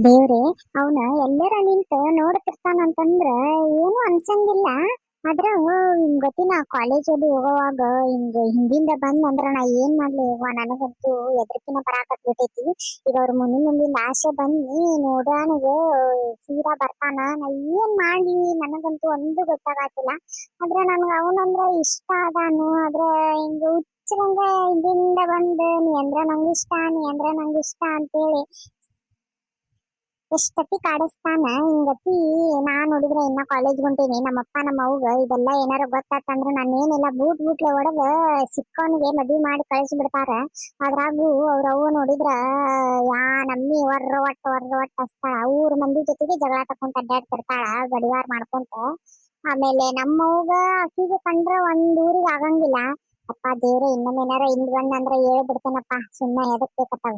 ದೇವ್ರೆ, ಅವನ ಎಲ್ಲರ ನಿಂತ ನೋಡತಿರ್ತಾನಂತಂದ್ರ ಏನು ಅನ್ಸಂಗಿಲ್ಲ. ಆದ್ರ ಹಿಂಗ್ ಗೊತ್ತಿನ ಕಾಲೇಜ್ ಅಲ್ಲಿ ಹೋಗುವಾಗ ಹಿಂದಿಂದ ಬಂದ್ ನಾ ಏನ್ ಮಾಡ್ಲಿ ಯವ್ವ, ನನಗಂತೂ ಎದ್ರಕಿನ ಬರಾಕತ್ಬಿಟ್ಟೈತಿ. ಈಗ ಅವ್ರ ಮುಂದಿನ ಆಸೆ ಬಂದಿ ನೋಡಾನಗ ಸೀದಾ ಬರ್ತಾನ. ನಾ ಏನ್ ಮಾಡ್ಲಿ ನನಗಂತೂ ಒಂದು ಗೊತ್ತಾಗತ್ತಿಲ್ಲ. ಆದ್ರ ನನ್ಗ ಅವನಂದ್ರ ಇಷ್ಟ ಅದಾನು. ಆದ್ರ ಹಿಂಗ ಹುಚ್ಚರಂಗ ಹಿಂದಿಂದ ಬಂದ್ ನೀ ಅಂದ್ರ ನಂಗ ಇಷ್ಟ, ನೀ ಅಂದ್ರ ನಂಗ ಇಷ್ಟ ಅಂತೇಳಿ ಎಷ್ಟತಿ ಕಾಡಿಸ್ತಾನ. ಹಿಂಗತಿ ನಾನ್ ನೋಡಿದ್ರೆ ಇನ್ನ ಕಾಲೇಜ್ ಹೊಂಟೇನಿ. ನಮ್ಮಪ್ಪ ನಮ್ಮ ಅವ್ಗ ಇದೆಲ್ಲ ಏನಾರ ಗೊತ್ತಾತಂದ್ರ ನಾನೇನೆಲ್ಲ ಬೂಟ್ಲೆ ಒಡದ ಸಿಕ್ಕವನಿಗೆ ಮದ್ವಿ ಮಾಡಿ ಕಳಿಸ್ಬಿಡ್ತಾರ. ಅದ್ರಾಗೂ ಅವ್ರ ಅವ್ವ ನೋಡಿದ್ರ ಯಾ ನಮ್ಮಿ ವರ್ರ ಒಟ್ಟ ಹಸ್ತಾಳ. ಊರ್ ಮಂದಿ ಜೊತೆಗೆ ಜಗಳ ತಕೊಂತ ಅಡ್ಡಾಡ್ತಿರ್ತಾಳ ಗಡಿವಾರ ಮಾಡ್ಕೊಂತ. ಆಮೇಲೆ ನಮ್ಮವ್ಗ ಆಕಿಗೆ ಕಂಡ್ರ ಒಂದ್ ಊರಿಗೆ ಆಗಂಗಿಲ್ಲ. ಅಪ್ಪ ದೇವ್ರೆ, ಇನ್ನೊಮ್ಮೇನಾರ ಹಿಂದ್ ಬಂದಂದ್ರ ಹೇಳ್ಬಿಡ್ತೇನಪ್ಪ, ಸುಮ್ಮನೆ ಎದಕ್ ಬೇಕತ್ತಾವ.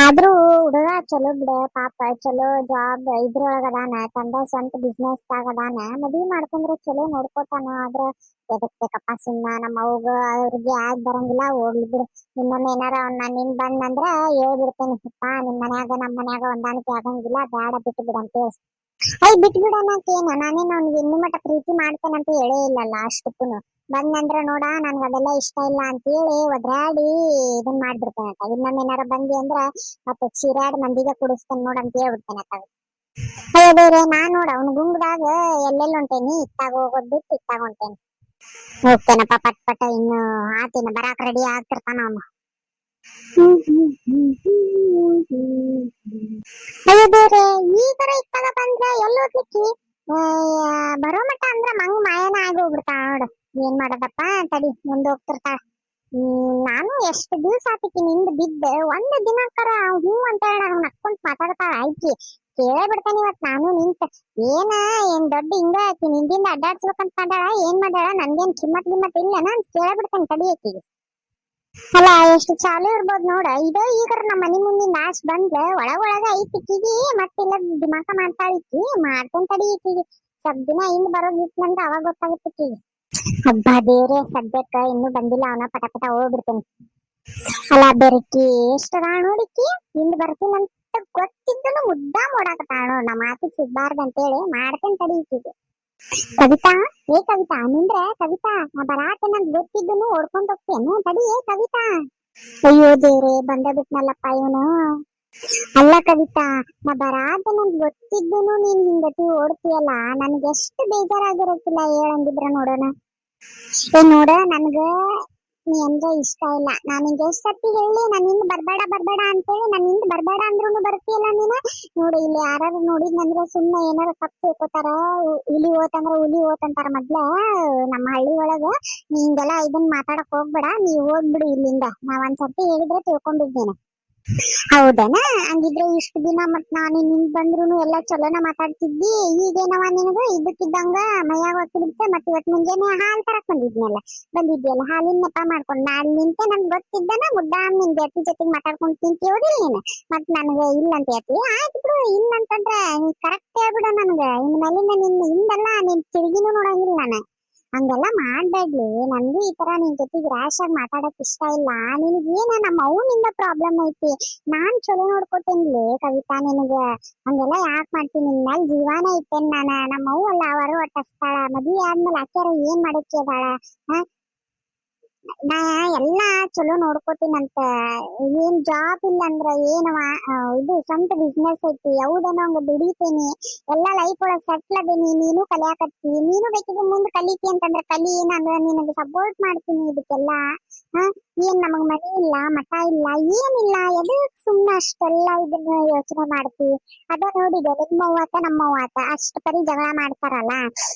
ಆದ್ರೂ ಹುಡುಗ ಚಲೋ ಬಿಡ, ಪಾಪ ಚಲೋ ಜಾಬ್ ಇದ್ರೊಳಗ ಅದಾನ, ತಂದ ಸ್ವಂತ ಬಿಸ್ನೆಸ್ ದಾಗ ಅದಾನ. ಮದ್ವಿ ಮಾಡ್ಕೊಂಡ್ರೆ ಚಲೋ ನೋಡ್ಕೋತಾನ. ಆದ್ರ ಎದಕ್ ಬೇಕಪ್ಪ ಸುಮ್ಮ ನಮ್ಮ ಅವ್ಗ ಅವ್ರಿಗೆ ಆಗ್ ಬರಂಗಿಲ್ಲ. ಹೋಗ್ಲಿ ಬಿಡು, ಇನ್ನೊಮ್ಮೆ ಏನಾರ ಅವ್ನ ನಿನ್ ಬಂದಂದ್ರ ಹೇಳ್ಬಿಡ್ತೇನೆ, ಅಪ್ಪ ನಿಮ್ ಮನ್ಯಾಗ ನಮ್ ಮನ್ಯಾಗ ಹೊಂದಾಣಿಕೆ ಆಗಂಗಿಲ್ಲ, ಬ್ಯಾಡ ಬಿಟ್ಟು ಬಿಡ ಅಂತ ಹೇಳಿ. ಬಿಟ್ಟು ಬಿಡೋಣಕೇನು, ನಾನೇನು ಅವ್ನಿಗೆ ಇನ್ನು ಮಟ್ಟ ಪ್ರೀತಿ ಮಾಡ್ತೇನಂತ ಹೇಳೇ ಇಲ್ಲಲ್ಲ. ಅಷ್ಟಕ್ಕೂನು ಬಂದಂದ್ರ ನೋಡ ನನ್ಗ ಅದೆಲ್ಲ ಇಷ್ಟ ಇಲ್ಲ ಅಂತ ಹೇಳಿ ಒದ್ರಾಡಿ ಇದನ್ ಮಾಡ್ಬಿಡ್ತೇನತ್ತ. ಇನ್ನೊಮ್ಮೆ ಏನಾರ ಬಂದಿ ಅಂದ್ರ ಮತ್ತೆ ಚಿರಾಡ್ ಮಂದಿಗೆ ಕುಡಿಸ್ತೇನೆ ನೋಡ ಅಂತ ಹೇಳ್ಬಿಡ್ತೇನತ್ತ. ಅಯ್ಯೋ ಬೇರೆ, ನಾನ್ ನೋಡ ಅವ್ನ ಗುಂಗ್ದಾಗ ಎಲ್ಲೆಲ್ಲಿ ಹೊಂಟೇನಿ, ಇತ್ತಾಗ ಹೋಗೋದ್ ಬಿಟ್ಟು ಇತ್ತಾಗ ಹೊಂಟೇನಿ. ಹೋಗ್ತೇನಪ್ಪ ಪಟ್ ಪಟ, ಇನ್ನು ಆತೇನ ಬರಾಕ್ ರೆಡಿ ಆಗ್ತಿರ್ತಾನ ಅವನು. ಅಯ್ಯೋ ಬೇರೆ, ಈ ತರ ಇತ್ತಾಗ ಬಂದ್ರ ಎಲ್ಲಿ ಹೋಗ್ಲಿಕ್ಕಿ? ಬರೋ ಮಟ್ಟ ಅಂದ್ರ ಮಂಗ್ ಮಾಯನ ಆಗಿ ಹೋಗ್ಬಿಡ್ತಾಳ ನೋಡು. ಏನ್ ಮಾಡೋದಪ್ಪ ತಡಿ, ಮುಂದೆ ಹೋಗ್ತಿರ್ತಾಳ. ನಾನು ಎಷ್ಟು ದಿವ್ಸ ಆತಿಕಿ ನಿಂದ ಬಿದ್ದ, ಒಂದ್ ದಿನಕ್ಕರ ಹ್ಞೂ ಅಂತ ಹೇಳ ನಕ್ಕೊಂತ ಮಾತಾಡ್ತಾಳ. ಆಯ್ಕಿ ಕೇಳೇ ಬಿಡ್ತಾನೆ ಇವತ್ ನಾನು ನಿಂತ. ಏನ್ ದೊಡ್ಡ ಹಿಂಗ ಆಕಿ ನಿಂದಿಂದ ಅಡ್ಡಾಡ್ಸ್ಬೇಕಂತ ಮಾಡ್ಯಾಳ, ಏನ್ ಮಾಡ್ಯಾಳ, ನನ್ಗೇನ್ ಕಿಮ್ಮತ್ ಇಲ್ಲನ ಅಂತ ಕೇಳೇ ಬಿಡ್ತಾನೆ ತಡಿ ಆಕಿಗೆ. ಅಲ್ಲ ಎಷ್ಟು ಚಾಲು ಇರ್ಬೋದ್ ನೋಡ. ಇದು ಈಗರ ನಮ್ಮ ಮನಿ ಮುಂದಿನ ಆಶ್ ಬಂದ್ ಒಳಗ ಐತಿಕಿಗಿ, ಮತ್ತಿಲ್ಲ ದಿಮಾಕ ಮಾಡ್ತಾಳ ಈಕಿ. ಮಾಡ್ತೇನ್ ತಡಿ ಈಕಿಗೆ ಸ್ವಲ್ಪ ದಿನ ಹಿಂದ್ ಬರೋದ್ ಬಿಟ್ನಂದ್ರ ಅವಾಗ ಗೊತ್ತಾಗುತ್ತೆ ಈಕಿಗೆ. ಹಬ್ಬ ದೇವ್ರೆ, ಸದ್ಯಕ್ಕ ಇನ್ನೂ ಬಂದಿಲ್ಲ ಅವನ, ಪಟ ಪಟ ಹೋಗ್ಬಿಡ್ತೇನೆ. ಅಲ್ಲ ಬೆರಕಿ ಎಷ್ಟದ ನೋಡಿಕಿ, ಹಿಂದ್ ಬರ್ತೀನಂತ ಗೊತ್ತಿದ್ದನು ಮುದ್ದಾ ಓಡಾಕತ್ತಾಳ ನೋಡ್. ನಮ್ಮ ಮಾತಿಗೆ ಸಿಗ್ಬಾರ್ದಂತೇಳಿ ಮಾಡ್ತೇನೆ ತಡಿ ಈಕಿಗೆ. ಕವಿತಾ, ಏ ಕವಿತಾ ನಿಂದ್ರೆ ಕವಿತಾ, ನಾ ಬರಾತೇನಂತ ಗೊತ್ತಿದ್ದನು ಓಡ್ಕೊಂಡ್ ಹೋಗ್ತೇನು, ತಡಿ ಏ ಕವಿತಾ. ಅಯ್ಯೋ ದೇವ್ರೆ, ಬಂದ ಬಿಟ್ನಲ್ಲಪ್ಪ ಇವನು. ಅಲ್ಲ ಕವಿತಾ, ನಾ ಬರಾತೇನಂತ ಗೊತ್ತಿದ್ದನು ನೀನ್ ಹಿಂಗತಿ ಓಡ್ತೀಯಲ್ಲ, ನನ್ಗೆ ಎಷ್ಟು ಬೇಜಾರಾಗಿರತ್ತಿಲ್ಲ ಹೇಳಂಗಿದ್ರ ನೋಡೋಣ. ನೋಡ, ನನ್ಗ ನೀ ಅಂದ್ರೆ ಇಷ್ಟ ಇಲ್ಲ. ನಾನು ನಿಂಗೆ ಎಷ್ಟ್ ಸತಿ ಹೇಳಿ ನಾನು ಹಿಂದ್ ಬರ್ಬೇಡ ಅಂತೇಳಿ. ನಾನು ಹಿಂದ್ ಬರ್ಬೇಡ ಅಂದ್ರೂ ಬರ್ತೀಯಲ್ಲ ನೀನ. ನೋಡಿ ಇಲ್ಲಿ ಯಾರು ನೋಡಿದ್ನಂದ್ರ ಸುಮ್ಮನೆ ಏನಾರ ತಪ್ಪು ತಿಳ್ಕೊತಾರ. ಹುಲಿ ಹುಲಿ ಓತಂತಾರ ಮೊದ್ಲ ನಮ್ಮ ಹಳ್ಳಿ ಒಳಗ. ನೀ ಹಿಂಗೆಲ್ಲ ಇದನ್ ಮಾತಾಡಕ್ ಹೋಗ್ಬೇಡ, ನೀ ಹೋಗ್ಬಿಡು ಇಲ್ಲಿಂದ. ನಾ ಒಂದ್ಸತಿ ಹೇಳಿದ್ರೆ ತಿಳ್ಕೊಂಡಿದ್ದೇನೆ. ಹೌದನ? ಹಂಗಿದ್ರೆ ಇಷ್ಟು ದಿನ ಮತ್ ನಾನು ನಿಂದ್ ಬಂದ್ರು ಎಲ್ಲಾ ಚಲೋನ ಮಾತಾಡ್ತಿದ್ದಿ. ಈಗೇನವ ನಿನಗ ಇದಕ್ಕಿದ್ದಂಗ ಮೈಯಾಗ ಹಾಕಿಬಿಡ್ತೆ. ಮತ್ ಇವತ್ ಮುಂಜಾನೆ ಹಾಲ್ ತರಕ್ ಬಂದಿದ್ಯಲ್ಲ, ಹಾಲಿನ ನೆಪ ಮಾಡ್ಕೊಂಡ್ ನಾನ್ ನಿಂತೆ. ನನ್ಗೆ ಗೊತ್ತಿದ್ದನ ಮುದ್ದಾಮ್ ನಿನ್ ಗೆಳತಿ ಜೊತೆಗೆ ಮಾತಾಡ್ಕೊಂಡ್ ತಿಂತೀಯೋದಿಲ್ಲ ನೀನು. ಮತ್ ನನ್ಗ ಇಲ್ಲ ಅಂತ ಹೇಳ್ತಿ. ಆಯ್ತು ಬಿಡು, ಇಲ್ಲ ಅಂತಂದ್ರ ನೀ ಕರೆಕ್ಟ್ ಹೇಳ್ಬಿಡ ನನ್ಗ. ಇನ್ ಮೇಲಿಂದ ನಿನ್ ಹಿಂದೆಲ್ಲ ನಿನ್ ತಿರುಗಿನೂ ನೋಡಂಗಿಲ್ಲ ನಾನು. ಹಂಗೆಲ್ಲ ಮಾಡ್ಬೇಡ್ಲಿ. ನನ್ಗೂ ಈ ತರ ನಿನ್ ಜೊತೆಗೆ ರ್ಯಾಶ್ ಆಗಿ ಮಾತಾಡಕ್ ಇಷ್ಟ ಇಲ್ಲ. ನಿನಗೇನ ನಮ್ಮ ಅವ್ನಿಂದ ಪ್ರಾಬ್ಲಮ್ ಐತಿ, ನಾನ್ ಚಲೋ ನೋಡ್ಕೊತೇನ್ಲಿ ಕವಿತಾ ನಿನಗ. ಹಂಗೆಲ್ಲ ಯಾಕೆ ಮಾಡ್ತೀನಿ? ನಿನ್ ಮ್ಯಾಲ ಜೀವಾನ ಇಟ್ಟೇನ್ ನಾನ. ನಮ್ಮ ಅವ್ವ ಅಲ್ಲ ಅವರು ಒಟ್ಟಸ್ತಾಳ. ಮದ್ವಿ ಆದ್ಮೇಲೆ ಆಕ್ಯಾರ ಏನ್ ಮಾಡಕ್ಕೆ ಅದಾಳ? ನಾ ಎಲ್ಲಾ ಚಲೋ ನೋಡ್ಕೋತೀನಂತ. ಏನ್ ಜಾಬ್ ಇಲ್ಲ ಅಂದ್ರ ಏನವ, ಇದು ಸ್ವಂತ ಬಿಸ್ನೆಸ್ ಐತಿ, ಯಾವ್ದನ ಹಂಗ ದುಡಿತೇನಿ, ಎಲ್ಲಾ ಲೈಫ್ ಒಳಗ್ ಸೆಟ್ಲ್ ಅದೇನಿ. ನೀನು ಕಲಿಯಾಕತ್ತಿ, ನೀನು ಬೇಕಿದ್ರೆ ಮುಂದ್ ಕಲಿತಿ ಅಂತಂದ್ರ ಕಲಿ. ಏನಂದ್ರ ನಿನಗೆ ಸಪೋರ್ಟ್ ಮಾಡ್ತೀನಿ ಇದಕ್ಕೆಲ್ಲಾ. ಏನ್ ನಮಗ್ ಮನೆ ಇಲ್ಲ, ಮಠ ಇಲ್ಲ, ಏನಿಲ್ಲ, ಎದಕ್ ಸುಮ್ನೆ ಅಷ್ಟೆಲ್ಲ ಇದನ್ನ ಯೋಚನೆ ಮಾಡ್ತೀವಿ? ಅದ ನೋಡಿದೆ ನಿಮ್ಮವ್ವ ಆತ ನಮ್ಮವ್ವ ಆತ ಅಷ್ಟ ಪರಿ ಜಗಳ ಮಾಡ್ತಾರಲ್ಲ.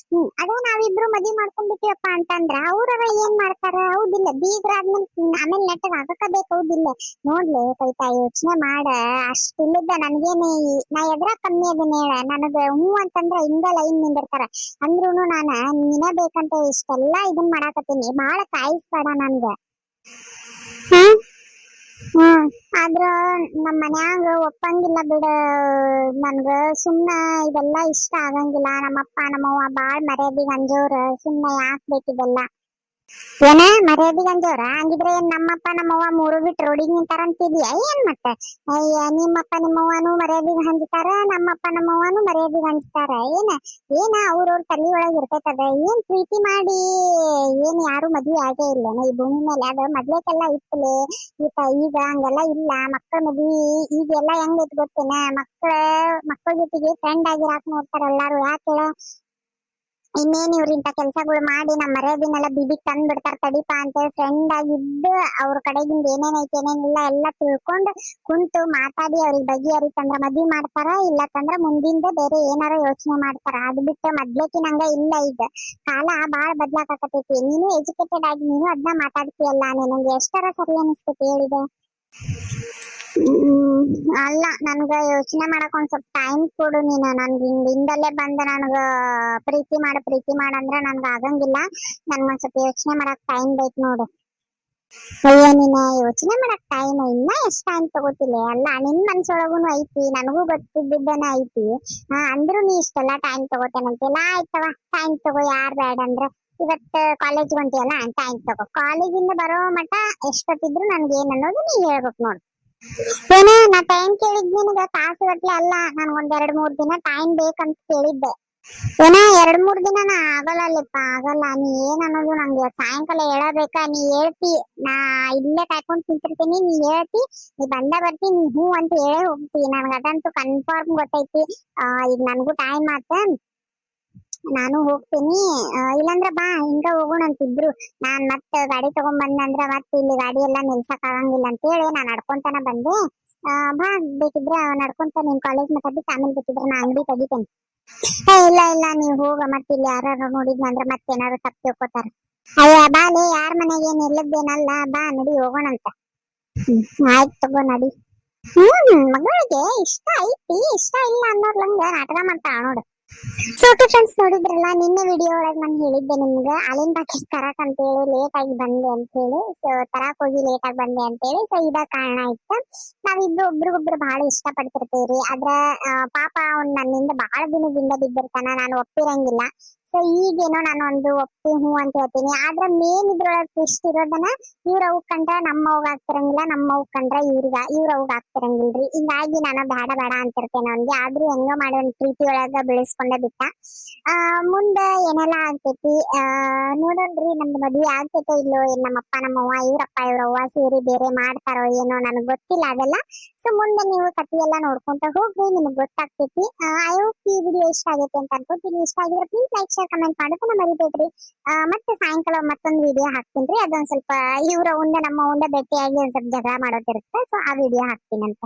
ಅದೇ ನಾವಿಬ್ರು ಮದ್ವಿ ಮಾಡ್ಕೊಂಡ್ಬಿಟ್ಟಿವಪ್ಪ ಅಂತಂದ್ರ ಅವ್ರವ ಏನ್ ಮಾಡ್ತಾರ? ಹೌದಿಲ್ಲ? ಬೀಗ್ರಾದ್ಮೇಲೆ ಆಮೇಲೆ ನೆಟ್ಟಗ್ ಆಗಬೇಕು, ಹೌದಿಲ್ಲ? ನೋಡ್ಲಿ ಕವಿತಾ, ಯೋಚನೆ ಮಾಡ. ಅಷ್ಟಿಲ್ಲದ ನನ್ಗೇನೆ ನಾ ಎದ್ರ ಕಮ್ಮಿ ಅದನ್ನ ಹೇಳ. ನನಗ ಹ್ಞೂ ಅಂತಂದ್ರ ಹಿಂಗ ಲೈನ್ ನಿಂದಿರ್ತಾರ. ಅಂದ್ರೂನು ನಾನ ನೀನೇ ಬೇಕಂತ ಇಷ್ಟೆಲ್ಲ ಇದನ್ ಮಾಡಾಕತ್ತೀನಿ. ಬಾಳ ಕಾಯಿಸ್ಬೇಡ ನನ್ಗ. ಆದ್ರ ನಮ್ ಮನ್ಯಾಗ ಒಪ್ಪಂಗಿಲ್ಲ ಬಿಡ. ನನ್ಗ ಸುಮ್ನ ಇದೆಲ್ಲ ಇಷ್ಟ ಆಗಂಗಿಲ್ಲ. ನಮ್ಮಪ್ಪ ನಮ್ಮವ್ವ ಬಾಳ್ ಮರ್ಯಾದಿಗೆ ಅಂಜೋರ. ಸುಮ್ನೆ ಯಾಕ್ ಬೇಕಿದೆಲ್ಲ? ಏನ ಮರ್ಯಾದಿ ಗಂಜವ್ರ ಹಂಗಿದ್ರೆ ಏನ್ ನಮ್ಮಪ್ಪ ನಮ್ಮವ್ವ ಮೂರು ಬಿಟ್ಟು ರೋಡಿಗೆ ನಿಂತಾರ ಅಂತಿದ್ಯಾ ಏನ್ ಮತ್ತೆ? ಅಯ್ಯ ನಿಮ್ಮಪ್ಪ ನಿಮ್ಮವ್ವನು ಮರ್ಯಾದಿಗೆ ಹಂಚ್ತಾರ, ನಮ್ಮಪ್ಪ ನಮ್ಮವ್ವನು ಮರ್ಯಾದಿಗೆ ಹಂಚ್ತಾರ. ಏನ ಅವ್ರವ್ರ ತಲೆ ಒಳಗ್ ಇರ್ತೈತದ. ಏನ್ ಪ್ರೀತಿ ಮಾಡಿ ಏನ್ ಯಾರು ಮದ್ವಿ ಆಗೇ ಇಲ್ಲೇನ ಈ ಭೂಮಿ ಮೇಲೆ? ಅದ ಮೊದ್ಲೇಕೆಲ್ಲ ಇತ್ತಲೆ. ಈಗ ಹಂಗೆಲ್ಲ ಇಲ್ಲ. ಮಕ್ಕಳ ಮದ್ವಿ ಈಗೆಲ್ಲ ಹೆಂಗ್ ಐತ್ ಗೊತ್ತೇನ? ಮಕ್ಕಳ ಜೊತೆಗೆ ಫ್ರೆಂಡ್ ಆಗಿರಾಕ್ ನೋಡ್ತಾರ ಎಲ್ಲಾರು. ಯಾಕೆ ಇನ್ನೇನ್ ಇವ್ರ ಇಂತ ಕೆಲ್ಸಗಳು ಮಾಡಿ ನಮ್ಮ ಮರ್ಯಾದಿನೆಲ್ಲ ಬಿಬಿಗ್ ತಂದ್ ಬಿಡ್ತಾರ ತಡಿಪಾ ಅಂತೇಳಿ ಫ್ರೆಂಡ್ ಆಗಿದ್ದು ಅವ್ರ ಕಡೆಗಿಂದ ಏನೇನೈತಿ ಏನೇನಿಲ್ಲ ಎಲ್ಲ ತಿಳ್ಕೊಂಡು ಕುಂತು ಮಾತಾಡಿ ಅವ್ರಿಗೆ ಬಗೆಹರಿತಂದ್ರ ಮದ್ವಿ ಮಾಡ್ತಾರ. ಇಲ್ಲಕಂದ್ರ ಮುಂದಿಂದ ಬೇರೆ ಏನಾರ ಯೋಚನೆ ಮಾಡ್ತಾರ. ಅದ್ ಬಿಟ್ಟು ಮೊದ್ಲೇಕಿನಂಗ ಇಲ್ಲ. ಈಗ ಕಾಲ ಬಾಳ ಬದ್ಲಾಕತೈತಿ. ನೀನು ಎಜುಕೇಟೆಡ್ ಆಗಿ ನೀನು ಅದನ್ನ ಮಾತಾಡ್ತೀಯಲ್ಲ, ನಿನಗೆ ಎಷ್ಟರ ಸರಿ ಅನಿಸ್ತೈತಿ ಹೇಳಿದೆ? ಅಲ್ಲ, ನನ್ಗ ಯೋಚನೆ ಮಾಡಕ್ ಒಂದ್ ಸ್ವಲ್ಪ ಟೈಮ್ ಕೊಡು ನೀನು. ನನ್ಗೆ ಹಿಂದಲ್ಲೇ ಬಂದ ನನ್ಗ ಪ್ರೀತಿ ಮಾಡ ಅಂದ್ರ ನನ್ಗ ಆಗಂಗಿಲ್ಲ. ನನ್ಗೊಂದ್ ಸ್ವಲ್ಪ ಯೋಚನೆ ಮಾಡಕ್ ಟೈಮ್ ಬೇಕು ನೋಡು. ಅಯ್ಯ ನೀನ ಯೋಚನೆ ಮಾಡಕ್ ಟೈಮ್ ಇನ್ನ ಎಷ್ಟ್ ಟೈಮ್ ತಗೋತಿಲ್ಲ? ಅಲ್ಲ ನಿನ್ ಮನ್ಸೊಳಗುನು ಐತಿ, ನನಗೂ ಗೊತ್ತಿದ್ದನ ಐತಿ. ಅಂದ್ರೂ ನೀ ಇಷ್ಟೆಲ್ಲಾ ಟೈಮ್ ತಗೋತೇನಂತೆಲ್ಲ. ಆಯ್ತವ, ಟೈಮ್ ತಗೋ, ಯಾರ್ ಬ್ಯಾಡ ಅಂದ್ರ. ಇವತ್ ಕಾಲೇಜ್ ಹೊಂಟಿಯಲ್ಲ, ಟೈಮ್ ತಗೋ. ಕಾಲೇಜಿಂದ ಬರೋ ಮಟ ಎಷ್ಟೊತ್ತಿದ್ರು ನನ್ಗೆ ಏನ್ ಅನ್ನೋದು ನೀ ಹೇಳ್ಬೇಕು ನೋಡು. ಏನ ನಾ ಟೈಮ್ ಕೇಳಿದ್ ನಿನಗ ತಾಸು ಗಟ್ಲೆ ಅಲ್ಲ, ನನ್ಗೊಂದ್ 2-3 ದಿನ ಟೈಮ್ ಬೇಕಂತ ಕೇಳಿದ್ದೆ. ಏನ 2-3 ದಿನನ ಆಗಲ್ಲಪ್ಪ, ಆಗಲ್ಲ. ನೀ ಏನ್ ಅನ್ನೋದು ನಂಗೆ ಸಾಯಂಕಾಲ ಹೇಳಬೇಕಾ? ನೀ ಹೇಳ್ತಿ, ನಾ ಇಲ್ಲೇ ಕಾಯ್ಕೊಂಡ್ ನಿಂತಿರ್ತೀನಿ. ನೀ ಹೇಳ್ತಿ, ನೀ ಬರ್ತಿ, ನೀ ಹೂ ಅಂತ ಹೇಳೇ ಹೋಗ್ತಿ. ನನ್ಗ ಅದಂತೂ ಕನ್ಫರ್ಮ್ ಗೊತ್ತೈತಿ. ಈಗ ನನ್ಗೂ ಟೈಮ್ ಆತ, ನಾನು ಹೋಗ್ತೀನಿ. ಇಲ್ಲಾಂದ್ರ ಬಾ, ಹಿಂಗ ಹೋಗೋಣ ಅಂತಿದ್ರು. ನಾನ್ ಮತ್ ಗಾಡಿ ತಗೊಂಡ್ ಬಂದಂದ್ರ ಮತ್ ಇಲ್ಲಿ ಗಾಡಿ ಎಲ್ಲಾ ನಿಲ್ಸಕ್ ಆಗಂಗಿಲ್ಲ ಅಂತ ಹೇಳಿ ನಾನ್ ನಡ್ಕೊಂತಾನ ಬಂದೆ. ಬಾ, ಬೇಕಿದ್ರ ನಡ್ಕೊಂತ ನಿನ್ ಕಾಲೇಜ್ ಮಟ್ಟ ಬಿಟ್ಟು ಆಮೇಲೆ ಬೇಕಿದ್ರ ನಾ ಅಂಗಡಿ ತೆಗಿತೇನೆ. ಇಲ್ಲ ನೀವ್ ಹೋಗ, ಮತ್ ಇಲ್ಲಿ ಯಾರು ನೋಡಿದ್ನಂದ್ರ ಮತ್ತೇನಾದ್ರು ತಪ್ಪು ತಿಳ್ಕೊತಾರ. ಅಯ್ಯ ಬಾಲೆ, ಯಾರ ಮನೆಗೆ ಏನ್ ಇಲ್ಲದ್ದೇನಲ್ಲ. ಬಾ ನಡಿ ಹೋಗೋಣಂತ. ಆಯ್ತು ತಗೋ ನಡಿ. ಮಗಳಿಗೆ ಇಷ್ಟ ಐತಿ, ಇಷ್ಟ ಇಲ್ಲ ಅನ್ನೋರ್ಲಂಗ ನಾಟಕ ಮಾಡ್ತಾಳ ನೋಡು. ಸೊ ಓಕೆ ಫ್ರೆಂಡ್ಸ್, ನೋಡಿದ್ರಲ್ಲ ನಿನ್ನೆ ವಿಡಿಯೋ ಒಳಗೆ ನಾನು ಹೇಳಿದ್ದೆ ನಿಮ್ಗೆ ಹಾಲಿನ ಪ್ಯಾಕೆಟ್ ತರಕ್ ಅಂತ ಹೇಳಿ ಲೇಟ್ ಆಗಿ ಬಂದೆ ಅಂತ ಹೇಳಿ. ಸೊ ತರಕ್ ಹೋಗಿ ಲೇಟ್ ಆಗಿ ಬಂದೆ ಅಂತ ಹೇಳಿ. ಸೊ ಇದ ಕಾರಣ ಇತ್ತು. ನಾವಿಬ್ರು ಒಬ್ರಿಗೊಬ್ರು ಬಹಳ ಇಷ್ಟ ಪಡ್ತಿರ್ತೀವ್ರಿ. ಆದ್ರ ಪಾಪ ಅವ್ನ್ ನನ್ನಿಂದ ಬಹಳ ದಿನದಿಂದ ಬಿದ್ದಿರ್ತಾನ, ನಾನು ಒಪ್ಪಿರಂಗಿಲ್ಲ. ಸೊ ಈಗೇನೋ ನಾನು ಒಂದು ಒಪ್ಪಿ ಹೂ ಅಂತ ಹೇಳ್ತೀನಿ. ಆದ್ರ ಮೇನ್ ಇದ್ರೊಳಗೆ ಟ್ವಿಸ್ಟ್ ಇರೋದನ್ನ ಇವ್ರ ಅವ್ ಕಂಡ್ರ ನಮ್ಮ ಅವ್ಗ ಆಗ್ತಿರಂಗಿಲ್ಲ, ನಮ್ಮ ಅವ್ ಕಂಡ್ರ ಇವ್ರ ಅವ್ಗ ಆಗ್ತಿರಂಗಿಲ್ರಿ. ಹಿಂಗಾಗಿ ನಾನು ಬೇಡ ಅಂತಿರ್ತೇನೆ ಅವ್ನಿಗೆ. ಆದ್ರೂ ಹೆಂಗ ಮಾಡಿ ಒಂದ್ ಪ್ರೀತಿ ಒಳಗ ಬೆಳೆಸ್ಕೊಂಡೇ ಬಿಟ್ಟ. ಮುಂದ ಏನೆಲ್ಲ ಆಗ್ತೈತಿ ನೋಡೋಣ್ರಿ. ನಮ್ದು ಮದ್ವೆ ಆಗ್ತೈತೋ ಇಲ್ಲೋ, ನಮ್ಮಪ್ಪ ನಮ್ಮವ್ವ ಇವ್ರವ್ವ ಸೇರಿ ಬೇರೆ ಮಾಡ್ತಾರೋ ಏನೋ, ನನಗ್ ಗೊತ್ತಿಲ್ಲ ಅದೆಲ್ಲ. ಸೊ ಮುಂದೆ ನೀವು ಕಥೆ ಎಲ್ಲ ನೋಡ್ಕೊಂತ ಹೋಗ್ರಿ, ನಿಮ್ಗೆ ಗೊತ್ತಾಗ್ತೈತಿ. ಐ ಹೋಪ್ ಈ ವಿಡಿಯೋ ಇಷ್ಟ ಆಗೈತೆ ಅಂತ ಅನ್ಕೋತೀನಿ. ಇಷ್ಟ ಆಗಿದ್ರೆ ಪ್ಲೀಸ್ ಲೈಕ್ ಶೇರ್ ಕಮೆಂಟ್ ಮಾಡೋದನ್ನ ಮರಿಬೇಡ್ರಿ. ಮತ್ತೆ ಸಾಯಂಕಾಲ ಮತ್ತೊಂದು ವಿಡಿಯೋ ಹಾಕ್ತೀನಿ. ಅದೊಂದ್ ಸ್ವಲ್ಪ ಇವ್ರ ನಮ್ಮ ಭೇಟಿಯಾಗಿ ಒಂದ್ ಸ್ವಲ್ಪ ಜಗಳ ಮಾಡೋದಿರುತ್ತೆ. ಸೊ ಆ ವಿಡಿಯೋ ಹಾಕ್ತೀನಂತ.